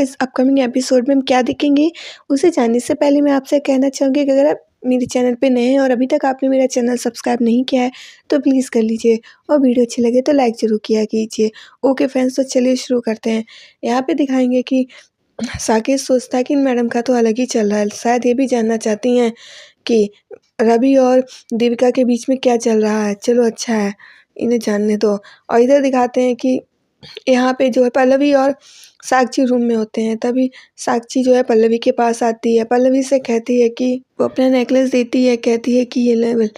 इस upcoming episode में हम क्या देखेंगे, उसे जानने से पहले मैं आपसे कहना चाहूँगी कि अगर आप मेरे चैनल पे नए हैं और अभी तक आपने मेरा चैनल सब्सक्राइब नहीं किया है तो प्लीज़ कर लीजिए और वीडियो अच्छी लगे तो लाइक ज़रूर किया कीजिए। ओके फ्रेंड्स, तो चलिए शुरू करते हैं। यहाँ पे दिखाएंगे कि साकेत सोचता है कि इन मैडम का तो अलग ही चल रहा है, शायद ये भी जानना चाहती हैं कि रवि और देविका के बीच में क्या चल रहा है। चलो अच्छा है, इन्हें जानने दो। और इधर दिखाते हैं कि यहाँ पे जो है पल्लवी और साक्षी रूम में होते हैं। तभी साक्षी जो है पल्लवी के पास आती है, पल्लवी से कहती है कि वो अपना नेकलेस देती है, कहती है कि ये ले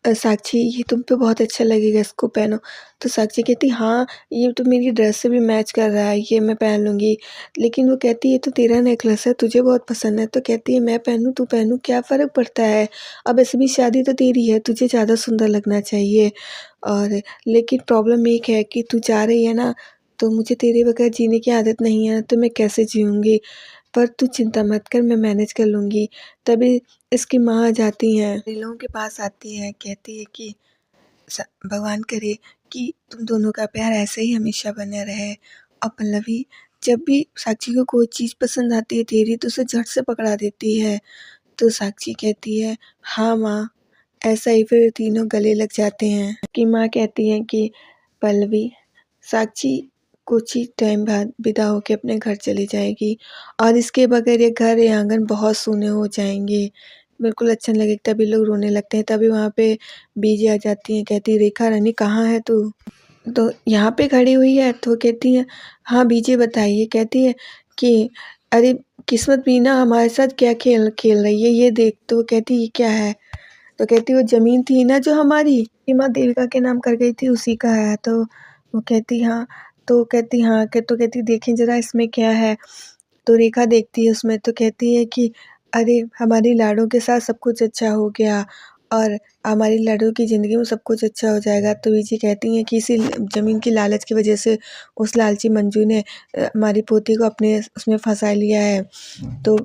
साक्षी, ये तुम पे बहुत अच्छा लगेगा, इसको पहनो। तो साक्षी कहती हाँ, ये तो मेरी ड्रेस से भी मैच कर रहा है, ये मैं पहन लूँगी। लेकिन वो कहती है ये तो तेरा नेकलेस है, तुझे बहुत पसंद है। तो कहती है मैं पहनूँ तू पहनूँ क्या फ़र्क पड़ता है, अब ऐसे भी शादी तो तेरी है, तुझे ज़्यादा सुंदर लगना चाहिए। और लेकिन प्रॉब्लम एक है कि तू जा रही है ना, तो मुझे तेरे बगैर जीने की आदत नहीं है, तो मैं कैसे जीऊँगी। पर तू चिंता मत कर, मैं मैनेज कर लूँगी। तभी इसकी माँ आ जाती हैं, इन लोगों के पास आती है, कहती है कि भगवान करे कि तुम दोनों का प्यार ऐसे ही हमेशा बना रहे। और पल्लवी जब भी साक्षी को कोई चीज़ पसंद आती है तेरी तो उसे झट से पकड़ा देती है। तो साक्षी कहती है हाँ माँ, ऐसा ही। फिर तीनों गले लग जाते हैं। कि माँ कहती है कि पल्लवी साक्षी कुछ ही टाइम बाद विदा होकर अपने घर चली जाएगी और इसके बगैर ये घर, ये आंगन बहुत सूने हो जाएंगे, बिल्कुल अच्छा नहीं लगेगा। तभी लोग रोने लगते हैं। तभी वहाँ पे बीजी आ जाती हैं, कहती रेखा रानी कहाँ है तू। तो यहाँ पे खड़ी हुई है। तो कहती है हाँ बीजी बताइए। कहती है कि अरे किस्मत भी ना हमारे साथ क्या खेल खेल रही है, ये देख। तो कहती ये क्या है। तो कहती वो ज़मीन थी ना जो हमारी माँ देविका के नाम कर गई थी, उसी का है। तो वो कहती हाँ। तो कहती हाँ तो कहती देखें ज़रा इसमें क्या है। तो रेखा देखती है उसमें, तो कहती है कि अरे हमारी लाडो के साथ सब कुछ अच्छा हो गया और हमारी लाडो की ज़िंदगी में सब कुछ अच्छा हो जाएगा। तो बीजी कहती हैं कि इसी ज़मीन की लालच की वजह से उस लालची मंजू ने हमारी पोती को अपने उसमें फंसा लिया है। तो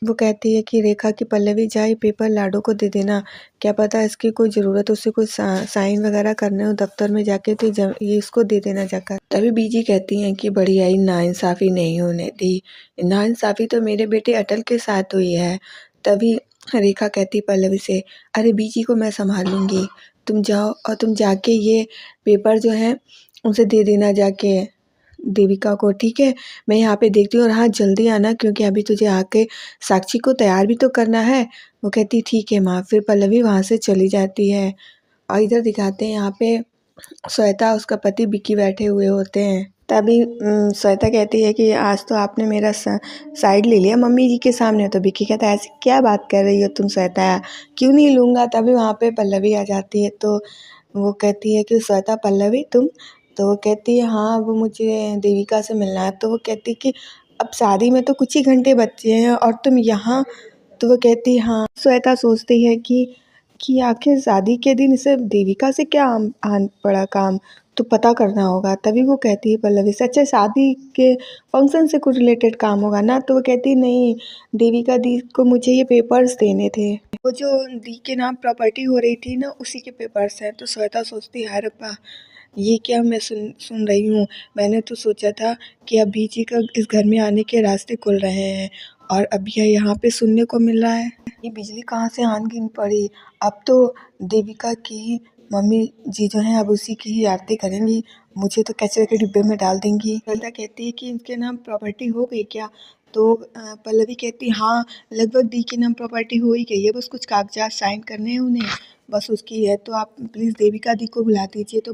वो कहती है कि रेखा की पल्लवी जाए पेपर लाडो को दे देना, क्या पता इसकी कोई ज़रूरत हो, उसे कोई साइन वगैरह करने हो दफ्तर में जाके, तो ये इसको दे देना जाकर। तभी बीजी कहती हैं कि बड़ी आई नाइंसाफ़ी नहीं होने दी, नाइंसाफ़ी तो मेरे बेटे अटल के साथ हुई है। तभी रेखा कहती पल्लवी से अरे बीजी को मैं संभाल लूँगी, तुम जाओ और तुम जाके ये पेपर जो है उसे दे देना जाके देविका को, ठीक है। मैं यहाँ पे देखती हूँ और हाँ जल्दी आना क्योंकि अभी तुझे आके साक्षी को तैयार भी तो करना है। वो कहती ठीक है माँ। फिर पल्लवी वहाँ से चली जाती है। और इधर दिखाते हैं यहाँ पे श्वेता उसका पति विक्की बैठे हुए होते हैं। तभी श्वेता कहती है कि आज तो आपने मेरा साइड ले लिया मम्मी जी के सामने। तो विक्की कहता है ऐसी क्या बात कर रही हो तुम श्वेता, क्यों नहीं लूँगा। तभी वहाँ पे पल्लवी आ जाती है। तो वो कहती है कि श्वेता पल्लवी तुम। तो वो कहती है हाँ वो मुझे देविका से मिलना है। तो वो कहती कि अब शादी में तो कुछ ही घंटे बचे हैं और तुम यहाँ। तो वो कहती हाँ। श्वेता सोचती है कि आखिर शादी के दिन इसे देविका से क्या आन पड़ा काम, तो पता करना होगा। तभी वो कहती है पल्लवी से अच्छा शादी के फंक्शन से कुछ रिलेटेड काम होगा ना। तो वो कहती नहीं, देविका दी को मुझे ये पेपर्स देने थे, वो जो दी के नाम प्रॉपर्टी हो रही थी ना उसी के पेपर्स हैं। तो श्वेता सोचती है अरे ये क्या मैं सुन रही हूँ। मैंने तो सोचा था कि अब बीजी का इस घर में आने के रास्ते खुल रहे हैं और अब यह यहाँ पे सुनने को मिल रहा है। ये बिजली कहाँ से आन गिन पड़ी। अब तो देविका की मम्मी जी जो हैं अब उसी की ही आरती करेंगी, मुझे तो कचरे के डिब्बे में डाल देंगी। श्वेता कहती है कि इनके नाम प्रॉपर्टी हो गई क्या। तो पल्लवी कहती हाँ लगभग दी के नाम प्रॉपर्टी हो ही गई है, बस कुछ कागजात साइन करने हैं उन्हें, बस उसकी है। तो आप प्लीज़ देविका दी को बुला दीजिए। तो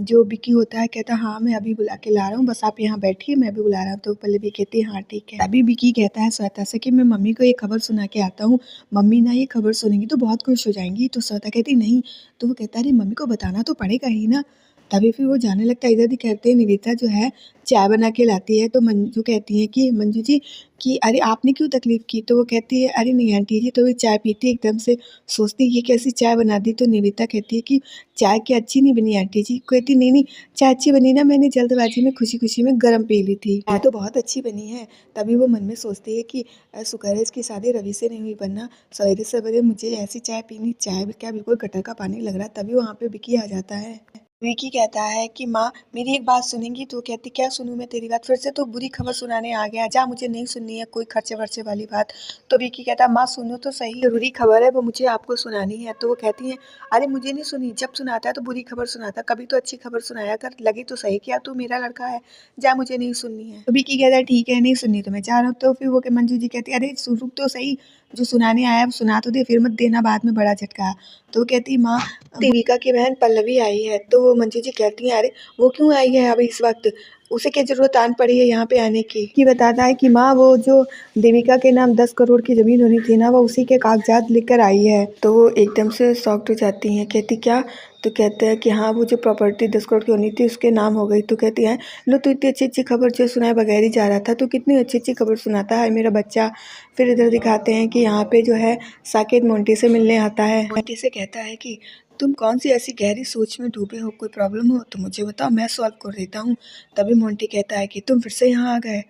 जो विक्की होता है कहता है हाँ मैं अभी बुला के ला रहा हूँ, बस आप यहाँ बैठिए मैं अभी बुला रहा हूँ। तो पल्लवी कहती है हाँ ठीक है। अभी विक्की कहता है श्वेता से कि मैं मम्मी को ये खबर सुना के आता हूँ, मम्मी ना ये खबर सुनेंगी तो बहुत खुश हो जाएंगी। तो श्वेता कहती नहीं। तो वो कहता है अरे मम्मी को बताना तो पड़ेगा ही ना। तभी फिर वो जाने लगता है। इधर भी कहते हैं निवेदिता जो है चाय बना के लाती है। तो मंजू कहती है कि मंजू जी कि अरे आपने क्यों तकलीफ़ की। तो वो कहती है अरे नहीं आंटी जी। तो वो चाय पीती एकदम से सोचती ये कैसी चाय बना दी। तो निवेदिता कहती है कि चाय क्या अच्छी नहीं बनी आंटी जी। कहती नहीं नहीं चाय अच्छी बनी ना, मैंने जल्दबाजी में खुशी खुशी में गर्म पी ली थी, चाय तो बहुत अच्छी बनी है। तभी वो मन में सोचती है कि शुक्र है इसकी शादी रवि से नहीं हुई, वरना सवेरे सवेरे मुझे ऐसी चाय पीनी, चाय क्या बिल्कुल गटर का पानी लग रहा है। तभी वहाँ पे विक्की आ जाता है। विकी कहता है कि माँ मेरी एक बात सुनेंगी, तो कहती क्या सुनूं मैं तेरी बात, फिर से तो बुरी खबर सुनाने आ गया, जा मुझे नहीं सुननी है कोई खर्चे वर्चे वाली बात। तो विकी कहता है माँ सुनो तो सही, जरूरी खबर है वो मुझे आपको सुनानी है। तो वो कहती है अरे मुझे नहीं सुनी, जब सुनाता है तो बुरी खबर सुनाता, कभी तो अच्छी खबर सुनाया कर, लगी तो सही क्या तू मेरा लड़का है, जा मुझे नहीं सुननी है। तो विकी कहता है ठीक है नहीं सुननी तो मैं जा रहा हूँ। तो फिर वो मंजू जी कहती है अरे रुक तो सही, जो सुनाने आया वो सुना तो दे, फिर मत देना बाद में बड़ा झटका। तो वो कहती माँ देविका की बहन पल्लवी आई है। तो वो मंजू जी कहती हैं अरे वो क्यों आई है अभी इस वक्त, उसे क्या जरूरत आन पड़ी है यहाँ पे आने की। कि बताता है कि माँ वो जो देविका के नाम 10 करोड़ की जमीन होनी थी ना, वो उसी के कागजात लेकर आई है। तो वो एकदम से शॉक्ड हो जाती हैं, कहती क्या। तो कहते हैं कि हाँ वो जो प्रॉपर्टी 10 करोड़ की होनी थी उसके नाम हो गई। तो कहती है लो तू इतनी अच्छी अच्छी खबर जो सुनाए बगैर ही जा रहा था, तो कितनी अच्छी अच्छी खबर सुनाता है मेरा बच्चा। फिर इधर दिखाते हैं कि यहाँ पे जो है साकेत मोंटी से मिलने आता है। मोंटी से कहता है कि तुम कौन सी ऐसी गहरी सोच में डूबे हो, कोई प्रॉब्लम हो तो मुझे बताओ मैं सॉल्व कर देता हूँ। तभी मोंटी कहता है कि तुम फिर से यहाँ आ गए।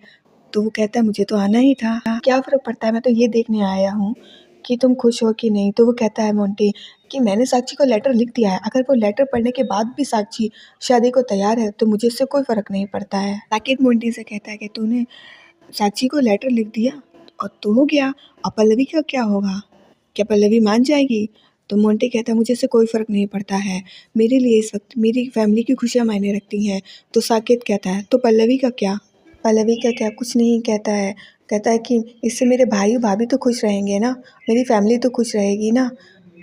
तो वो कहता है मुझे तो आना ही था, क्या फ़र्क पड़ता है, मैं तो ये देखने आया हूँ कि तुम खुश हो कि नहीं। तो वो कहता है मोंटी कि मैंने साक्षी को लेटर लिख दिया है, अगर वो लेटर पढ़ने के बाद भी साक्षी शादी को तैयार है तो मुझे इससे कोई फ़र्क नहीं पड़ता है। साकेत मोंटी से कहता है कि तूने साक्षी को लेटर लिख दिया और तो हो गया, अब पल्लवी का क्या होगा, क्या पल्लवी मान जाएगी। तो मोंटी कहता है मुझे इससे कोई फ़र्क नहीं पड़ता है, मेरे लिए इस वक्त मेरी फैमिली की खुशियाँ मायने रखती हैं। तो साकेत कहता है तो पल्लवी का क्या, पल्लवी का क्या, कुछ नहीं कहता है। कहता है कि इससे मेरे भाई और भाभी तो खुश रहेंगे ना, मेरी फैमिली तो खुश रहेगी ना।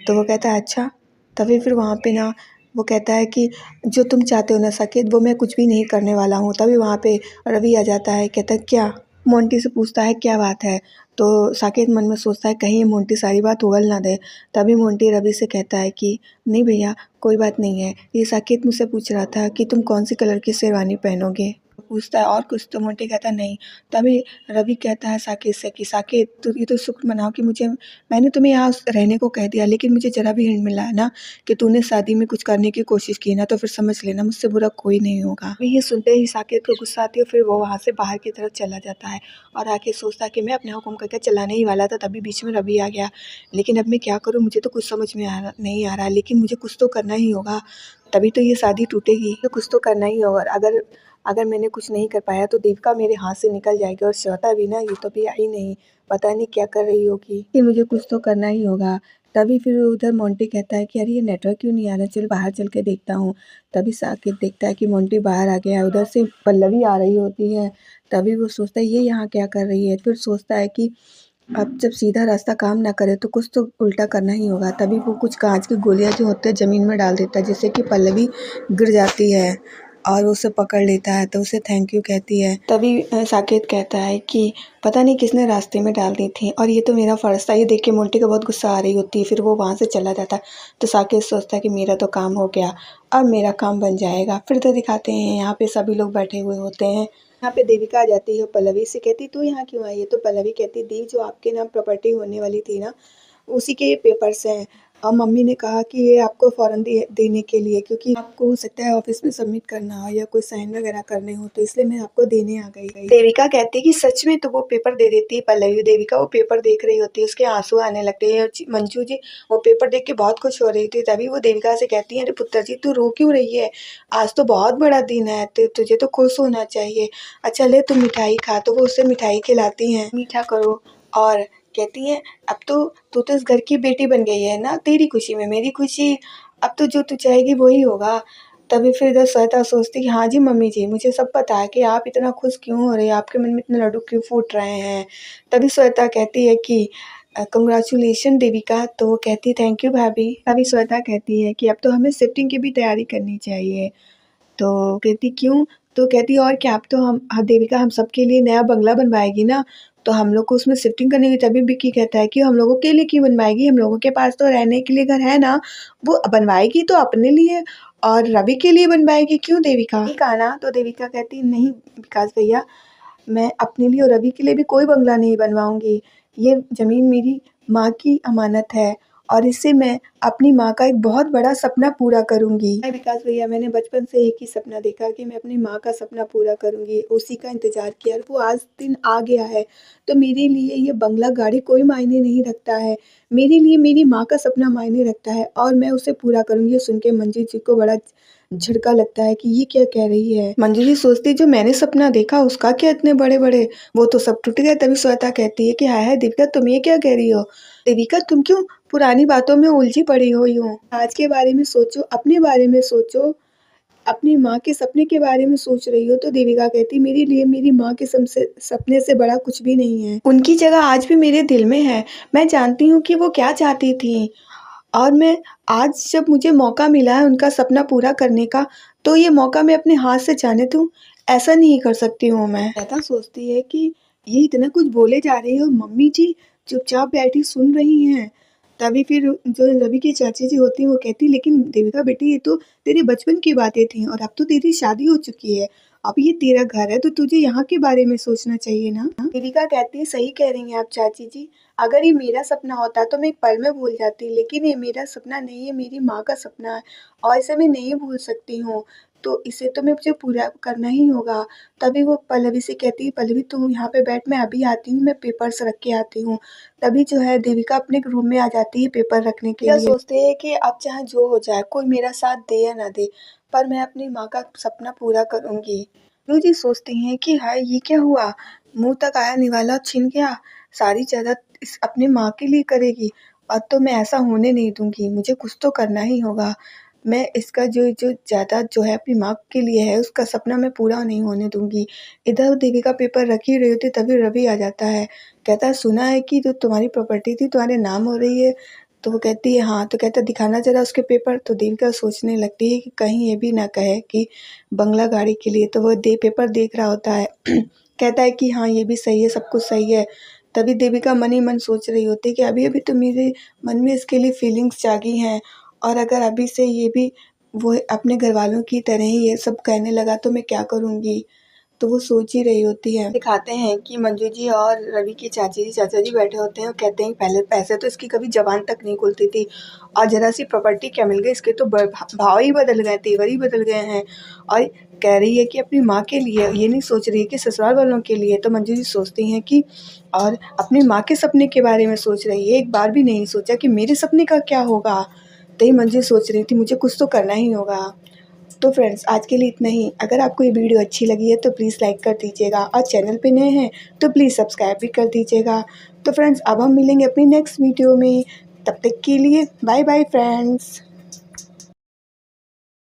तो वो कहता है अच्छा। तभी फिर वहाँ पे ना वो कहता है कि जो तुम चाहते हो ना साकेत वो मैं कुछ भी नहीं करने वाला हूँ। तभी वहाँ पे रवि आ जाता है, कहता है क्या, मोंटी से पूछता है क्या बात है। तो साकेत मन में सोचता है कहीं ये मोंटी सारी बात उगल ना दे। तभी मोंटी रवि से कहता है कि नहीं भैया कोई बात नहीं है, ये साकेत मुझसे पूछ रहा था कि तुम कौन सी कलर की शेरवानी पहनोगे। पूछता है और कुछ, तो मोंटी कहता नहीं। तभी रवि कहता है साकेत से कि साकेत तू ये तो शुक्र मनाओ कि मैंने तुम्हें यहाँ रहने को कह दिया, लेकिन मुझे जरा भी हिंट मिला है ना कि तूने शादी में कुछ करने की कोशिश की ना, तो फिर समझ लेना मुझसे बुरा कोई नहीं होगा। ये सुनते ही साकेत को गुस्सा आती है, फिर वो वहाँ से बाहर की तरफ चला जाता है और आके सोचता है कि मैं अपने हुक्म करके चलाने ही वाला था, तभी बीच में रवि आ गया, लेकिन अब मैं क्या करूँ, मुझे तो कुछ समझ में नहीं आ रहा, लेकिन मुझे कुछ तो करना ही होगा, तभी तो ये शादी टूटेगी, तो कुछ तो करना ही होगा। अगर अगर मैंने कुछ नहीं कर पाया तो देविका मेरे हाथ से निकल जाएगी, और श्वेता भी ना, ये तो भी आई नहीं, पता नहीं क्या कर रही होगी, कि मुझे कुछ तो करना ही होगा। तभी फिर उधर मोंटी कहता है कि अरे ये नेटवर्क क्यों नहीं आ रहा, चल बाहर चल के देखता हूँ। तभी साकेत देखता है कि मोंटी बाहर आ गया है, उधर से पल्लवी आ रही होती है। तभी वो सोचता है ये यहाँ क्या कर रही है। फिर सोचता है कि अब जब सीधा रास्ता काम ना करे तो कुछ तो उल्टा करना ही होगा। तभी वो कुछ कांच की गोलियां जो होते हैं ज़मीन में डाल देता है, जिससे कि पल्लवी गिर जाती है और उसे पकड़ लेता है, तो उसे थैंक यू कहती है। तभी साकेत कहता है कि पता नहीं किसने रास्ते में डाल दी थी और ये तो मेरा फ़र्ज़ था। ये देख के मोंटी को बहुत गुस्सा आ रही होती है, फिर वो वहाँ से चला जाता है। तो साकेत सोचता है कि मेरा तो काम हो गया, अब मेरा काम बन जाएगा। फिर तो दिखाते हैं यहाँ पे सभी लोग बैठे हुए होते हैं। यहाँ पे देविका आ जाती है, पल्लवी से कहती तू यहाँ क्यों आई है। तो पल्लवी कहती दी जो आपके नाम प्रॉपर्टी होने वाली थी ना, उसी के ये पेपर्स हैं, और मम्मी ने कहा कि ये आपको फ़ौरन देने के लिए, क्योंकि आपको हो सकता है ऑफिस में सबमिट करना हो या कोई साइन वगैरह करने हो, तो इसलिए मैं आपको देने आ गई। देविका कहती है कि सच में, तो वो पेपर दे देती है पल्लवी। देविका वो पेपर देख रही होती है, उसके आंसू आने लगते हैं। मंजू जी वो पेपर देख के बहुत खुश हो रही थी। तभी वो देविका से कहती है अरे पुत्र जी तू रो क्यों रही है, आज तो बहुत बड़ा दिन है, तुझे तो खुश होना चाहिए। अच्छा ले तू मिठाई खा। तो वो उसे मिठाई खिलाती हैं, मीठा करो, और कहती हैं अब तो तू तो इस घर की बेटी बन गई है ना, तेरी खुशी में मेरी खुशी, अब तो जो तू चाहेगी वही होगा। तभी फिर इधर श्वेता सोचती कि हाँ जी मम्मी जी, मुझे सब पता है कि आप इतना खुश क्यों हो रहे हैं, आपके मन में इतने लड्डू क्यों फूट रहे हैं। तभी श्वेता कहती है कि कंग्रेचुलेशन देविका। तो वो कहती थैंक यू भाभी। तभी श्वेता कहती है कि अब तो हमें शिफ्टिंग की भी तैयारी करनी चाहिए। तो कहती क्यों। तो कहती और क्या, अब तो हम देविका हम सबके लिए नया बंगला बनवाएगी ना, तो हम लोग को उसमें शिफ्टिंग करनी होगी। तभी विक्की कहता है कि हम लोगों के लिए क्यों बनवाएगी, हम लोगों के पास तो रहने के लिए घर है ना, वो बनवाएगी तो अपने लिए और रवि के लिए बनवाएगी, क्यों देविका, ठीक है ना। तो देविका कहती नहीं विकास भैया, मैं अपने लिए और रवि के लिए भी कोई बंगला नहीं बनवाऊंगी, ये ज़मीन मेरी माँ की अमानत है और इससे मैं अपनी माँ का एक बहुत बड़ा सपना पूरा करूँगी। विकास भैया, मैंने बचपन से एक ही सपना देखा कि मैं अपनी माँ का सपना पूरा करूँगी, उसी का इंतज़ार किया और वो आज दिन आ गया है। तो मेरे लिए ये बंगला गाड़ी कोई मायने नहीं रखता है, मेरे लिए मेरी माँ का सपना मायने रखता है और मैं उसे पूरा करूँगी। ये सुन के मंजू जी को बड़ा झटका लगता है कि ये क्या कह रही है। मंजू जी सोचती जो मैंने सपना देखा उसका क्या इतने बड़े-बड़े, वो तो सब टूट गए। तभी श्वेता कहती है कि हाय हाय देविका, तुम ये क्या कह रही हो? देविका, तुम क्यों पुरानी बातों में उलझी पड़ी हुई हो? आज के बारे में सोचो, अपने बारे में सोचो, अपनी माँ के सपने के बारे में सोच रही हो। तो देविका कहती मेरे लिए मेरी माँ के सपने से बड़ा कुछ भी नहीं है। उनकी जगह आज भी मेरे दिल में है। मैं जानती हूँ कि वो क्या चाहती थी और मैं आज जब मुझे मौका मिला है उनका सपना पूरा करने का, तो ये मौका मैं अपने हाथ से जाने दूँ, ऐसा नहीं कर सकती हूँ मैं। ऐसा सोचती है कि ये इतना कुछ बोले जा रही हो, मम्मी जी चुपचाप बैठी सुन रही हैं। तभी फिर जो रवि की चाची जी होती हैं वो कहती लेकिन देविका बेटी, ये तो तेरे बचपन की बातें थी और अब तो तेरी शादी हो चुकी है। अब ये तेरा घर है तो तुझे यहाँ के बारे में सोचना चाहिए ना। देविका कहती है सही कह रही हैं आप चाची जी, अगर ये मेरा सपना होता तो मैं एक पल में भूल जाती, लेकिन ये मेरा सपना नहीं है, मेरी माँ का सपना है और इसे मैं नहीं भूल सकती हूँ, तो इसे तो मुझे पूरा करना ही होगा। तभी वो पल्लवी से कहती है पल्लवी तुम यहाँ पे बैठ, मैं अभी आती हूँ, मैं पेपर्स रख के आती हूँ। तभी जो है देविका अपने रूम में आ जाती है पेपर रखने के लिए। सोचते हैं कि अब चाहे जो हो जाए, कोई मेरा साथ दे या ना दे, पर मैं अपनी माँ का सपना पूरा करूँगी। रू जी सोचती हैं कि हाय ये क्या हुआ, मुंह तक आया निवाला छिन गया, सारी जायदाद इस अपनी माँ के लिए करेगी। अब तो मैं ऐसा होने नहीं दूंगी, मुझे कुछ तो करना ही होगा। मैं इसका जो जो जायदाद जो है अपनी माँ के लिए है उसका सपना मैं पूरा नहीं होने दूंगी। इधर देविका पेपर रख ही रही होती तभी रवि आ जाता है। कहता है सुना है कि जो तुम्हारी प्रॉपर्टी थी तुम्हारे नाम हो रही है। तो वो कहती है हाँ। तो कहता है दिखाना जरा उसके पेपर। तो देविका सोचने लगती है कि कहीं ये भी ना कहे कि बंगला गाड़ी के लिए। तो वो पेपर देख रहा होता है कहता है कि हाँ ये भी सही है, सब कुछ सही है। तभी देविका मन ही मन सोच रही होती है कि अभी अभी तो मेरे मन में इसके लिए फीलिंग्स जागी हैं और अगर अभी से ये भी वो अपने घर वालों की तरह ही ये सब कहने लगा तो मैं क्या करूँगी। तो वो सोच ही रही होती है। दिखाते हैं कि मंजू जी और रवि के चाचा जी बैठे होते हैं और कहते हैं पहले पैसे तो इसकी कभी जबान तक नहीं खुलती थी और जरा सी प्रॉपर्टी क्या मिल गई, इसके तो भाव ही बदल गए, तेवर ही बदल गए हैं। और कह रही है कि अपनी माँ के लिए, ये नहीं सोच रही है कि ससुराल वालों के लिए। तो मंजू जी सोचती हैं कि और अपनी माँ के सपने के बारे में सोच रही है, एक बार भी नहीं सोचा कि मेरे सपने का क्या होगा। तो ये मंजू सोच रही थी मुझे कुछ तो करना ही होगा। तो फ्रेंड्स आज के लिए इतना ही। अगर आपको ये वीडियो अच्छी लगी है तो प्लीज़ लाइक कर दीजिएगा और चैनल पे नए हैं तो प्लीज़ सब्सक्राइब भी कर दीजिएगा। तो फ्रेंड्स अब हम मिलेंगे अपनी नेक्स्ट वीडियो में, तब तक के लिए बाय बाय फ्रेंड्स।